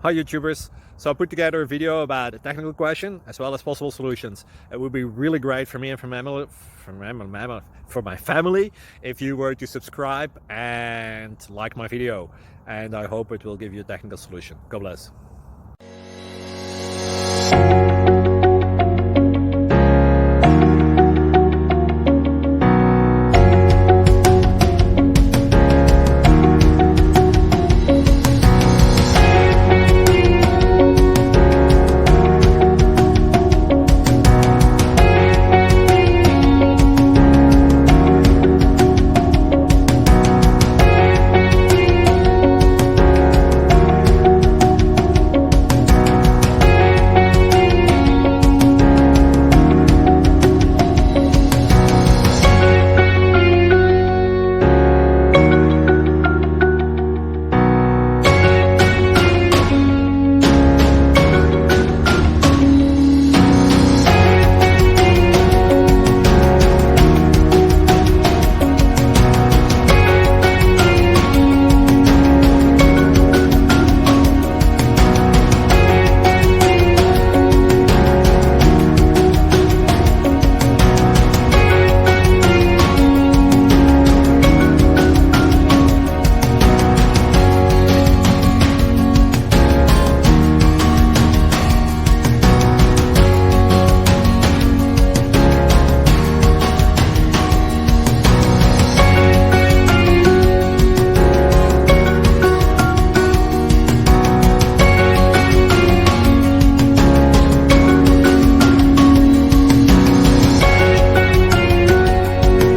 Hi YouTubers! So I put together a video about a technical question as well as possible solutions. It would be really great for me and for my family if you were to subscribe and like my video, and I hope it will give you a technical solution. God bless.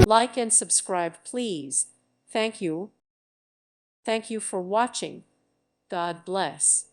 Like and subscribe, please. Thank you. Thank you for watching. God bless.